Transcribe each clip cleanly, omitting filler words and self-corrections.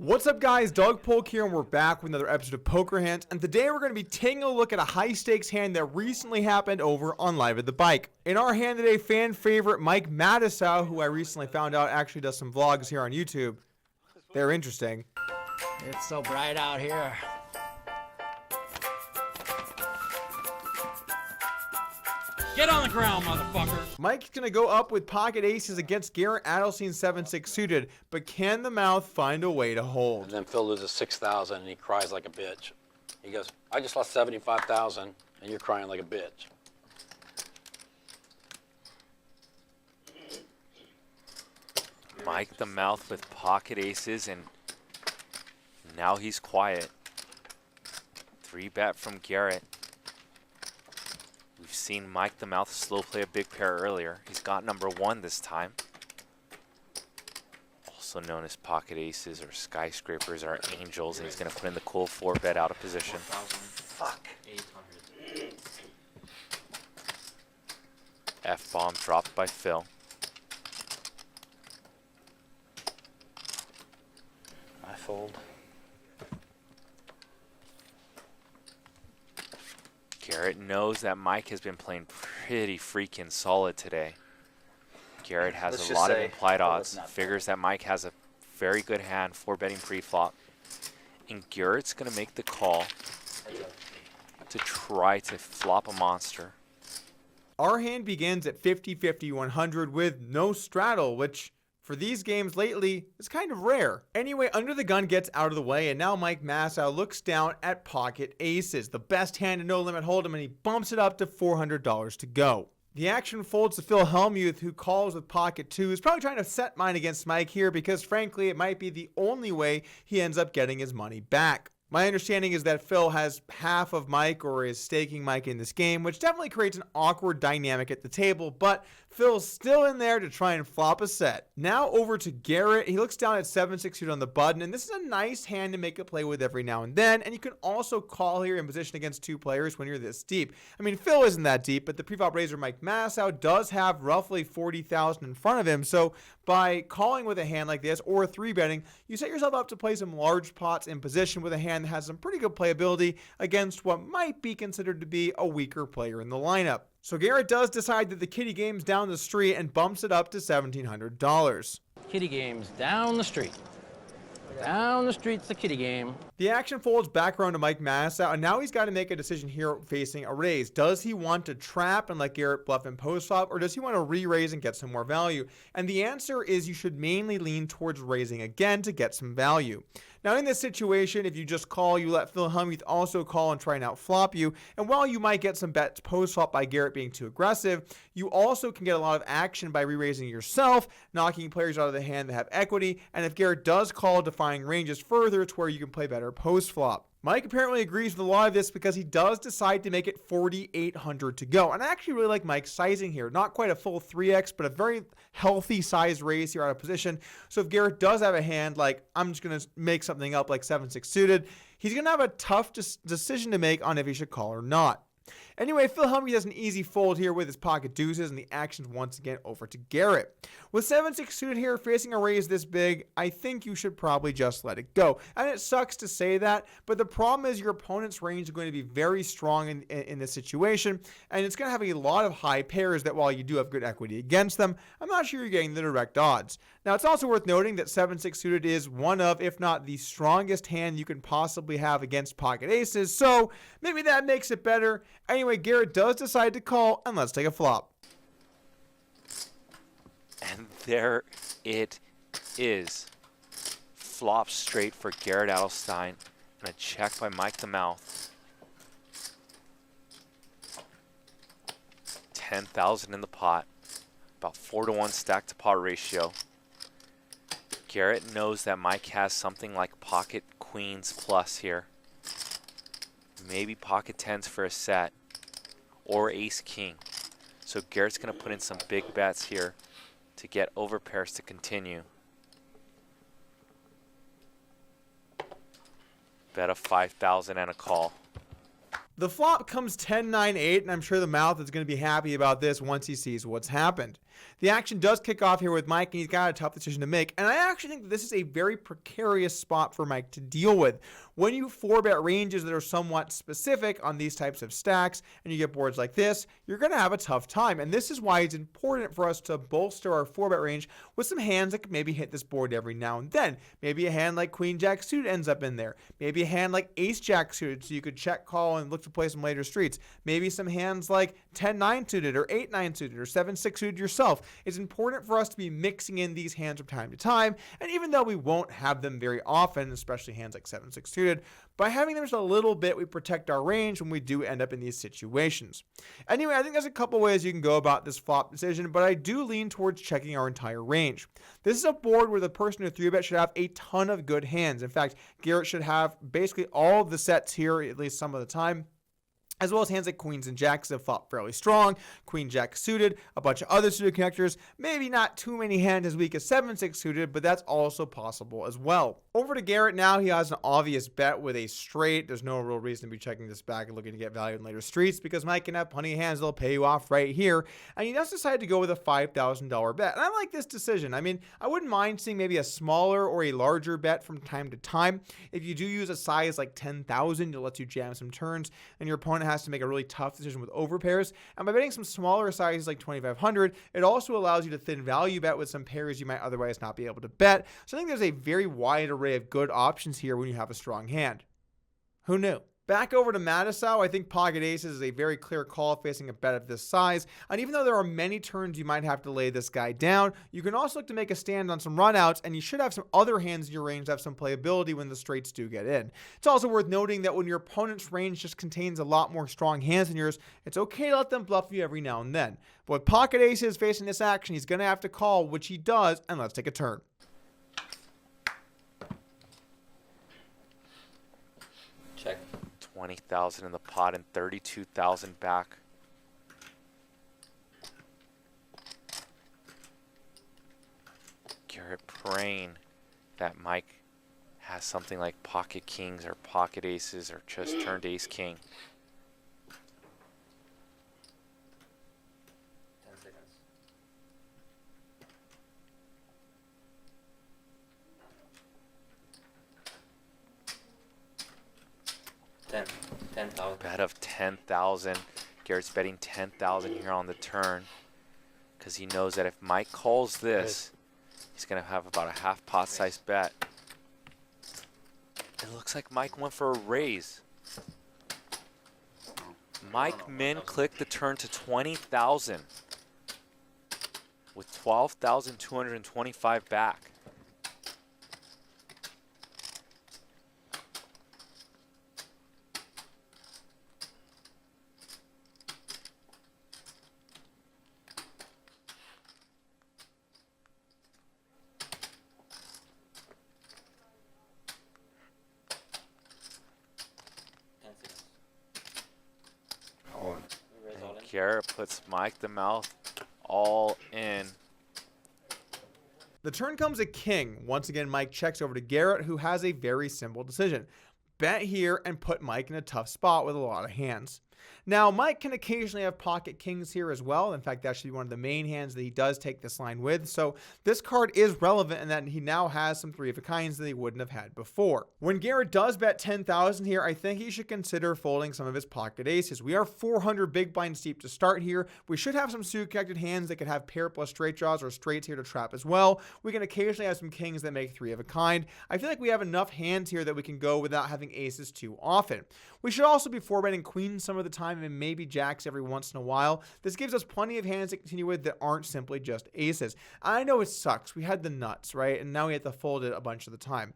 What's up guys, Doug Polk here and we're back with another episode of Poker Hands, and today we're going to be taking a look at a high stakes hand that recently happened over on Live at the Bike. In our hand today, fan favorite Mike Matusow, who I recently found out actually does some vlogs here on YouTube. They're interesting. It's so bright out here. Get on the ground, motherfucker. Mike's going to go up with pocket aces against Garrett Adelstein 7-6 suited, but can the mouth find a way to hold? And then Phil loses 6,000 and he cries like a bitch. He goes, I just lost 75,000 and you're crying like a bitch. Mike the mouth with pocket aces, and now he's quiet. 3-bet from Garrett. We've seen Mike the mouth slow play a big pair earlier. He's got number 1 this time. Also known as pocket aces or skyscrapers or angels, and he's going to put in the cool 4-bet out of position. Fuck. 800. F-bomb dropped by Phil. I fold. Garrett knows that Mike has been playing pretty freaking solid today. Garrett has a lot of implied odds, figures that Mike has a very good hand for betting pre-flop. And Garrett's going to make the call to try to flop a monster. Our hand begins at 50-50-100 with no straddle, which for these games lately is kind of rare. Anyway, under the gun gets out of the way, and now Mike Matusow looks down at pocket aces, the best hand in no limit hold'em, and he bumps it up to $400 to go. The action folds to Phil Hellmuth, who calls with pocket 2. He's probably trying to set mine against Mike here because frankly it might be the only way he ends up getting his money back. My understanding is that Phil has half of Mike or is staking Mike in this game, which definitely creates an awkward dynamic at the table, but Phil's still in there to try and flop a set. Now over to Garrett. He looks down at 7-6 suited on the button, and this is a nice hand to make a play with every now and then, and you can also call here in position against 2 players when you're this deep. I mean, Phil isn't that deep, but the pre-flop raiser Mike Matusow does have roughly 40,000 in front of him, so by calling with a hand like this or 3-betting, you set yourself up to play some large pots in position with a hand that has some pretty good playability against what might be considered to be a weaker player in the lineup. So Garrett does decide that the kiddie game's down the street and bumps it up to $1,700. Kitty game's down the street. Down the street's the kitty game. The action folds back around to Mike Matusow, and now he's got to make a decision here facing a raise. Does he want to trap and let Garrett bluff in post-flop, or does he want to re-raise and get some more value? And the answer is you should mainly lean towards raising again to get some value. Now in this situation, if you just call, you let Phil Hellmuth also call and try and outflop you, and while you might get some bets post-flop by Garrett being too aggressive, you also can get a lot of action by re-raising yourself, knocking players out of the hand that have equity, and if Garrett does call, defying ranges further to where you can play better post-flop. Mike apparently agrees with a lot of this because he does decide to make it 4,800 to go. And I actually really like Mike's sizing here. Not quite a full 3x, but a very healthy size raise here out of position. So if Garrett does have a hand like, I'm just going to make something up like 7-6 suited, he's going to have a tough decision to make on if he should call or not. Anyway, Phil Hellmuth has an easy fold here with his pocket deuces, and the action's once again over to Garrett. With 7-6 suited here facing a raise this big, I think you should probably just let it go. And it sucks to say that, but the problem is your opponent's range is going to be very strong in this situation, and it's going to have a lot of high pairs that while you do have good equity against them, I'm not sure you're getting the direct odds. Now, it's also worth noting that 7-6 suited is one of, if not the strongest hand you can possibly have against pocket aces, so maybe that makes it better. Anyway, Garrett does decide to call, and let's take a flop. And there it is. Flop straight for Garrett Adelstein, and a check by Mike the Mouth. 10,000 in the pot, about 4-to-1 stack to pot ratio. Garrett knows that Mike has something like pocket queens plus here. Maybe pocket tens for a set, or ace king. So Garrett's going to put in some big bets here to get over pairs to continue. Bet of 5,000 and a call. The flop comes 10-9-8, and I'm sure the mouth is going to be happy about this once he sees what's happened. The action does kick off here with Mike, and he's got a tough decision to make. And I actually think that this is a very precarious spot for Mike to deal with. When you 4-bet ranges that are somewhat specific on these types of stacks, and you get boards like this, you're going to have a tough time. And this is why it's important for us to bolster our 4-bet range with some hands that could maybe hit this board every now and then. Maybe a hand like Queen Jack suited ends up in there. Maybe a hand like Ace Jack suited, so you could check call and look to play some later streets. Maybe some hands like 10-9 suited or 8-9 suited or 7-6 suited yourself. It's important for us to be mixing in these hands from time to time, and even though we won't have them very often, especially hands like 7-6 suited, by having them just a little bit, we protect our range when we do end up in these situations. Anyway, I think there's a couple ways you can go about this flop decision, but I do lean towards checking our entire range. This is a board where the person who 3-bet should have a ton of good hands. In fact, Garrett should have basically all of the sets here, at least some of the time, as well as hands like queens and jacks that flop fairly strong, queen jack suited, a bunch of other suited connectors, maybe not too many hands as weak as 7-6 suited, but that's also possible as well. Over to Garrett now. He has an obvious bet with a straight. There's no real reason to be checking this back and looking to get value in later streets because Mike can have plenty of hands that'll pay you off right here. And he does decide to go with a $5,000 bet. And I like this decision. I mean, I wouldn't mind seeing maybe a smaller or a larger bet from time to time. If you do use a size like 10,000, it lets you jam some turns, and your opponent has to make a really tough decision with overpairs. And by betting some smaller sizes like 2,500, it also allows you to thin value bet with some pairs you might otherwise not be able to bet. So I think there's a very wide array of good options here when you have a strong hand. Who knew? Back over to Matusow, I think pocket aces is a very clear call facing a bet of this size. And even though there are many turns you might have to lay this guy down, you can also look to make a stand on some runouts, and you should have some other hands in your range that have some playability when the straights do get in. It's also worth noting that when your opponent's range just contains a lot more strong hands than yours, it's okay to let them bluff you every now and then. But with pocket aces facing this action, he's going to have to call, which he does, and let's take a turn. Check. 20,000 in the pot and 32,000 back. Garrett praying that Mike has something like pocket kings or pocket aces or just turned ace king. 10 seconds. 10,000. Bet of 10,000. Garrett's betting 10,000 here on the turn because he knows that if Mike calls this, he's going to have about a half pot size bet. It looks like Mike went for a raise. Mike Min clicked the turn to 20,000 with 12,225 back. Garrett puts Mike the Mouth all in. The turn comes a king. Once again, Mike checks over to Garrett, who has a very simple decision. Bet here and put Mike in a tough spot with a lot of hands. Now, Mike can occasionally have pocket kings here as well. In fact, that should be one of the main hands that he does take this line with. So this card is relevant in that he now has some 3-of-a-kinds that he wouldn't have had before. When Garrett does bet 10,000 here, I think he should consider folding some of his pocket aces. We are 400 big blinds deep to start here. We should have some suit-connected hands that could have pair plus straight draws or straights here to trap as well. We can occasionally have some kings that make 3-of-a-kind. I feel like we have enough hands here that we can go without having aces too often. We should also be 4-betting queens some of the time and maybe jacks every once in a while. This gives us plenty of hands to continue with that aren't simply just aces. I know it sucks. We had the nuts, right? And now we have to fold it a bunch of the time.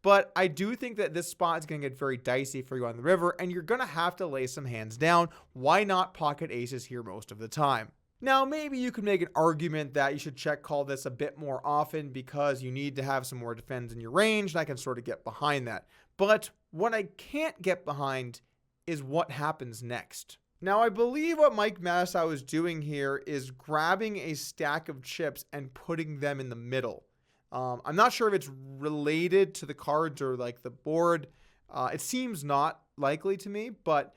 But I do think that this spot is going to get very dicey for you on the river, and you're going to have to lay some hands down. Why not pocket aces here most of the time? Now, maybe you could make an argument that you should check call this a bit more often because you need to have some more defense in your range, and I can sort of get behind that. But what I can't get behind is what happens next. Now, I believe what Mike Matusow is doing here is grabbing a stack of chips and putting them in the middle. I'm not sure if it's related to the cards or like the board. It seems not likely to me, but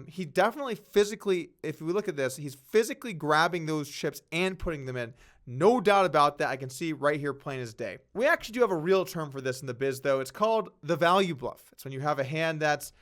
He definitely physically, if we look at this, he's physically grabbing those chips and putting them in. No doubt about that. I can see right here plain as day. We actually do have a real term for this in the biz, though. It's called the value bluff. It's when you have a hand that's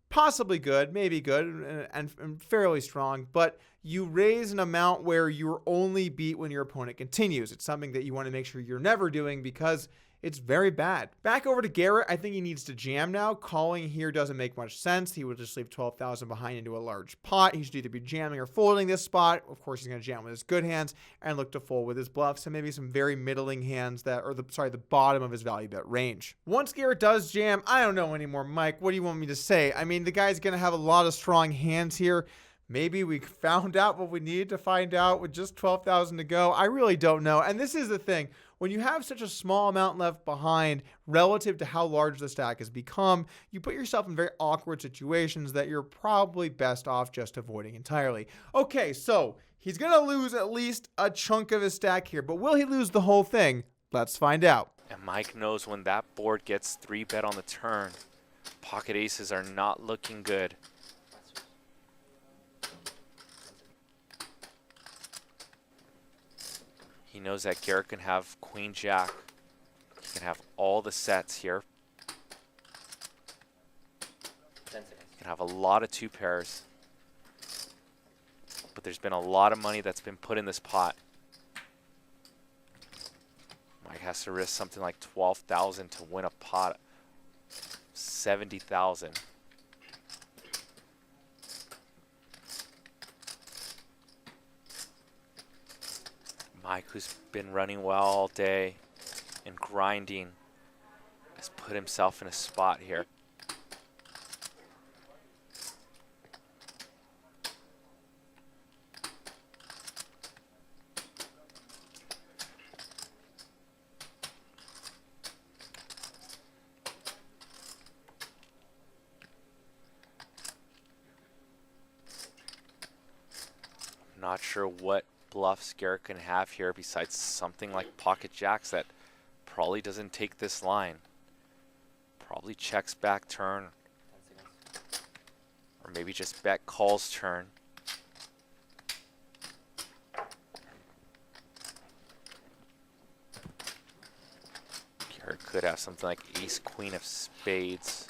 possibly good, maybe good, and fairly strong, but you raise an amount where you're only beat when your opponent continues. It's something that you want to make sure you're never doing because it's very bad. Back over to Garrett. I think he needs to jam now. Calling here doesn't make much sense. He would just leave 12,000 behind into a large pot. He should either be jamming or folding this spot. Of course, he's going to jam with his good hands and look to fold with his bluffs and maybe some very middling hands that are the bottom of his value bet range. Once Garrett does jam, I don't know anymore, Mike. What do you want me to say? I mean, the guy's going to have a lot of strong hands here. Maybe we found out what we needed to find out with just 12,000 to go. I really don't know. And this is the thing. When you have such a small amount left behind relative to how large the stack has become, you put yourself in very awkward situations that you're probably best off just avoiding entirely. Okay, so he's going to lose at least a chunk of his stack here, but will he lose the whole thing? Let's find out. And Mike knows when that board gets 3-bet on the turn, pocket aces are not looking good. He knows that Garrett can have queen jack. He can have all the sets here. He can have a lot of 2 pairs. But there's been a lot of money that's been put in this pot. Mike has to risk something like 12,000 to win a pot. 70,000. Mike, who's been running well all day and grinding, has put himself in a spot here. I'm not sure what bluffs Garrett can have here besides something like pocket jacks that probably doesn't take this line. Probably checks back turn. Or maybe just bet calls turn. Garrett could have something like ace queen of spades.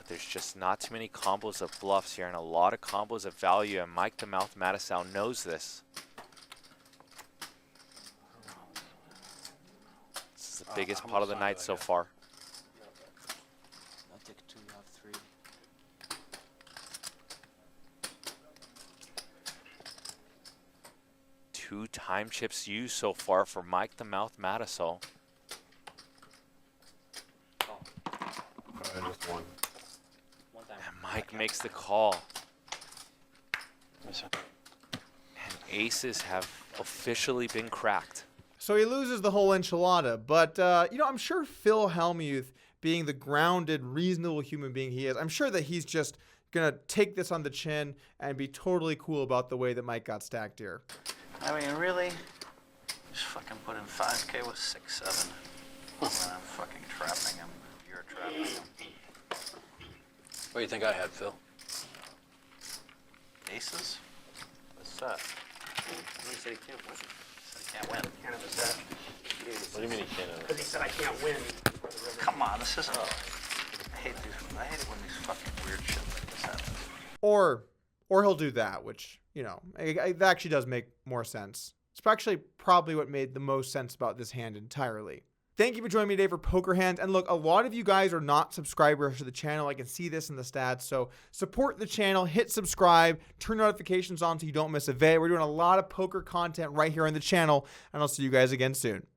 There's just not too many combos of bluffs here and a lot of combos of value, and Mike the Mouth Matusow knows this. This is the biggest pot of the night so far. I'll take 2, you have 3. 2 time chips used so far for Mike the Mouth Matusow. Just 1. And Mike makes the call. And aces have officially been cracked. So he loses the whole enchilada, but I'm sure Phil Hellmuth, being the grounded, reasonable human being he is, I'm sure that he's just gonna take this on the chin and be totally cool about the way that Mike got stacked here. I mean, really? Just fucking put in 5K with 6-7. And I'm fucking trapping him. You're trapping him. What do you think I had, Phil? Aces? What's that? He said he can't win. He said he can't win. Can't have a set. What do you mean he can't? Because he said I can't win. For the river. Come on, this is. I hate it when these fucking weird shit like this happens. Or he'll do that, which, that actually does make more sense. It's actually probably what made the most sense about this hand entirely. Thank you for joining me today for Poker Hands. And look, a lot of you guys are not subscribers to the channel. I can see this in the stats. So support the channel, hit subscribe, turn notifications on so you don't miss a vid. We're doing a lot of poker content right here on the channel, and I'll see you guys again soon.